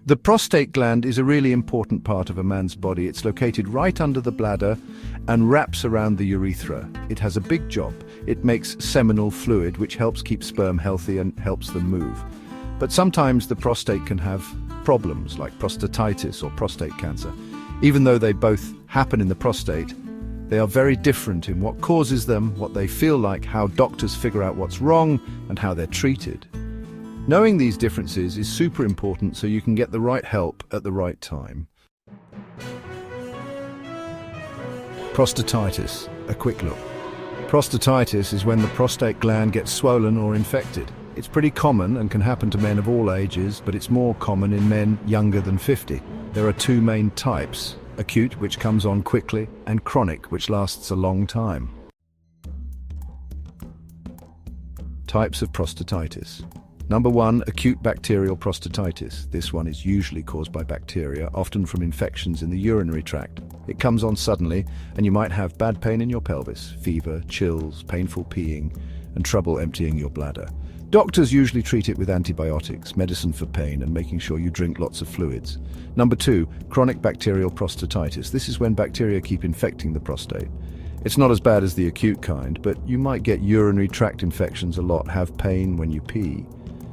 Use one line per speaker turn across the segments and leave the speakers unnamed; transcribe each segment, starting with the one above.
The prostate gland is a really important part of a man's body. It's located right under the bladder and wraps around the urethra. It has a big job. It makes seminal fluid, which helps keep sperm healthy and helps them move. But sometimes the prostate can have problems like prostatitis or prostate cancer. Even though they both happen in the prostate, they are very different in what causes them, what they feel like, how doctors figure out what's wrong, and how they're treated. Knowing these differences is super important so you can get the right help at the right time. Prostatitis, a quick look. Prostatitis is when the prostate gland gets swollen or infected. It's pretty common and can happen to men of all ages, but it's more common in men younger than 50. There are two main types: acute, which comes on quickly, and chronic, which lasts a long time. Types of prostatitis. Number 1, acute bacterial prostatitis. This one is usually caused by bacteria, often from infections in the urinary tract. It comes on suddenly, and you might have bad pain in your pelvis, fever, chills, painful peeing, and trouble emptying your bladder. Doctors usually treat it with antibiotics, medicine for pain, and making sure you drink lots of fluids. Number 2, chronic bacterial prostatitis. This is when bacteria keep infecting the prostate. It's not as bad as the acute kind, but you might get urinary tract infections a lot, have pain when you pee,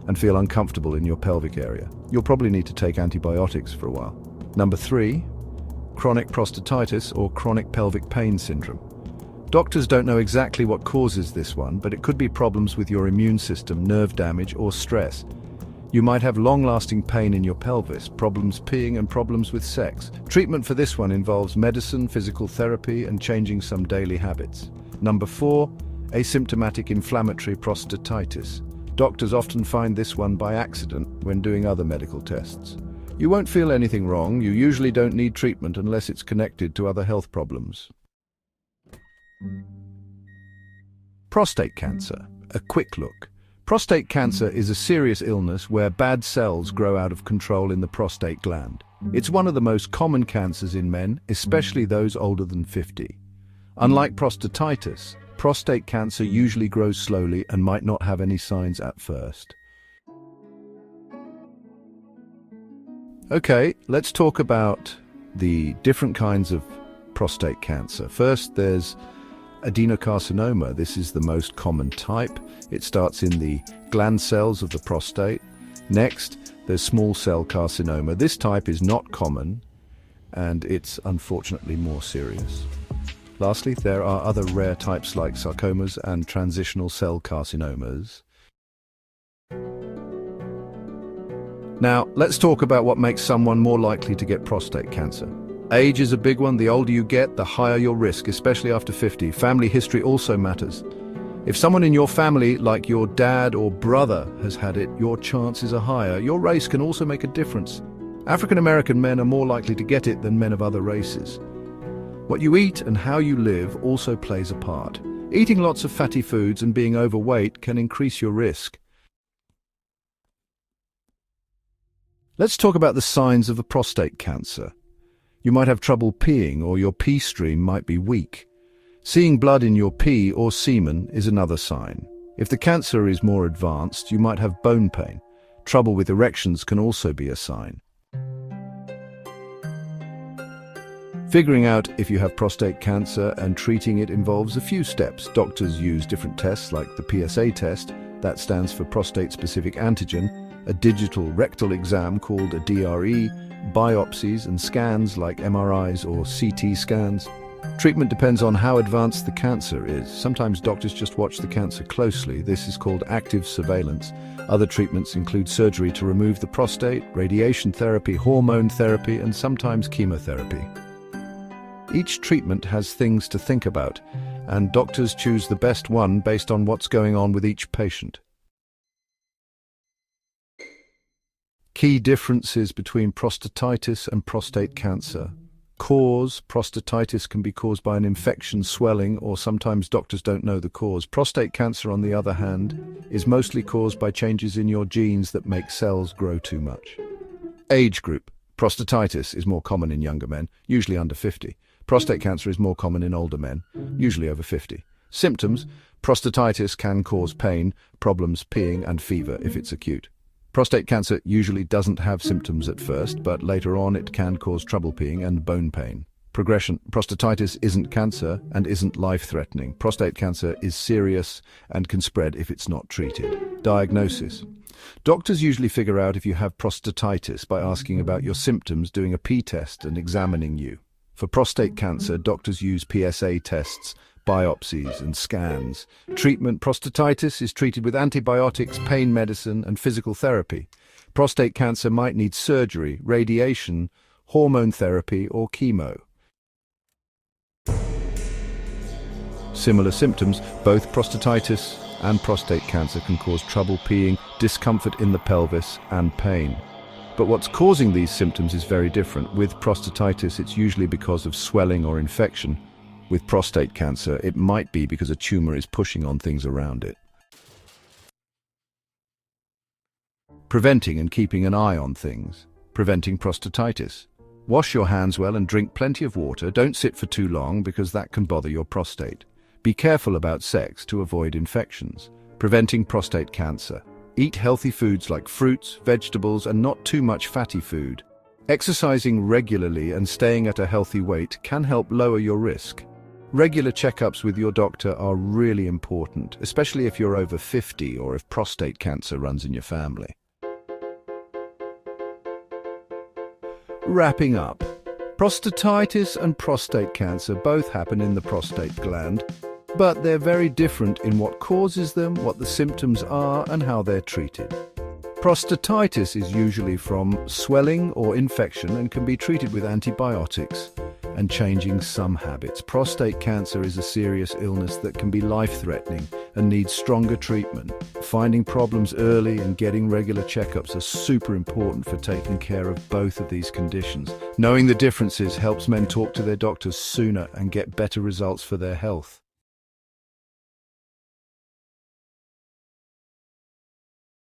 and feel uncomfortable in your pelvic area. You'll probably need to take antibiotics for a while. Number 3, chronic prostatitis or chronic pelvic pain syndrome. Doctors don't know exactly what causes this one, but it could be problems with your immune system, nerve damage, or stress. You might have long-lasting pain in your pelvis, problems peeing, and problems with sex. Treatment for this one involves medicine, physical therapy, and changing some daily habits. Number 4, asymptomatic inflammatory prostatitis. Doctors often find this one by accident when doing other medical tests. You won't feel anything wrong. You usually don't need treatment unless it's connected to other health problems. Prostate cancer, a quick look. Prostate cancer is a serious illness where bad cells grow out of control in the prostate gland. It's one of the most common cancers in men, especially those older than 50. Unlike prostatitis, prostate cancer usually grows slowly and might not have any signs at first. Okay, let's talk about the different kinds of prostate cancer. First, there's adenocarcinoma. This is the most common type. It starts in the gland cells of the prostate. Next, there's small cell carcinoma. This type is not common, and it's unfortunately more serious. Lastly, there are other rare types like sarcomas and transitional cell carcinomas. Now, let's talk about what makes someone more likely to get prostate cancer. Age is a big one. The older you get, the higher your risk, especially after 50. Family history also matters. If someone in your family, like your dad or brother, has had it, your chances are higher. Your race can also make a difference. African American men are more likely to get it than men of other races. What you eat and how you live also plays a part. Eating lots of fatty foods and being overweight can increase your risk. Let's talk about the signs of a prostate cancer. You might have trouble peeing, or your pee stream might be weak. Seeing blood in your pee or semen is another sign. If the cancer is more advanced, you might have bone pain. Trouble with erections can also be a sign. Figuring out if you have prostate cancer and treating it involves a few steps. Doctors use different tests like the PSA test, that stands for prostate-specific antigen, a digital rectal exam called a DRE, biopsies and scans like MRIs or CT scans. Treatment depends on how advanced the cancer is. Sometimes doctors just watch the cancer closely. This is called active surveillance. Other treatments include surgery to remove the prostate, radiation therapy, hormone therapy, and sometimes chemotherapy. Each treatment has things to think about, and doctors choose the best one based on what's going on with each patient. Key differences between prostatitis and prostate cancer. Cause: prostatitis can be caused by an infection, swelling, or sometimes doctors don't know the cause. Prostate cancer, on the other hand, is mostly caused by changes in your genes that make cells grow too much. Age group: prostatitis is more common in younger men, usually under 50. Prostate cancer is more common in older men, usually over 50. Symptoms: prostatitis can cause pain, problems peeing, and fever if it's acute. Prostate cancer usually doesn't have symptoms at first, but later on it can cause trouble peeing and bone pain. Progression. Prostatitis isn't cancer and isn't life-threatening. Prostate cancer is serious and can spread if it's not treated. Diagnosis. Doctors usually figure out if you have prostatitis by asking about your symptoms, doing a pee test and examining you. For prostate cancer, doctors use PSA tests, biopsies and scans. Treatment. Prostatitis is treated with antibiotics, pain medicine and physical therapy. Prostate cancer might need surgery, radiation, hormone therapy or chemo. Similar symptoms. Both prostatitis and prostate cancer can cause trouble peeing, discomfort in the pelvis and pain. But what's causing these symptoms is very different. With prostatitis, it's usually because of swelling or infection. With prostate cancer, it might be because a tumor is pushing on things around it. Preventing and keeping an eye on things. Preventing prostatitis. Wash your hands well and drink plenty of water. Don't sit for too long because that can bother your prostate. Be careful about sex to avoid infections. Preventing prostate cancer. Eat healthy foods like fruits, vegetables, and not too much fatty food. Exercising regularly and staying at a healthy weight can help lower your risk. Regular checkups with your doctor are really important, especially if you're over 50 or if prostate cancer runs in your family. Wrapping up. Prostatitis and prostate cancer both happen in the prostate gland, but they're very different in what causes them, what the symptoms are, and how they're treated. Prostatitis is usually from swelling or infection and can be treated with antibiotics and changing some habits. Prostate cancer is a serious illness that can be life-threatening and needs stronger treatment. Finding problems early and getting regular checkups are super important for taking care of both of these conditions. Knowing the differences helps men talk to their doctors sooner and get better results for their health.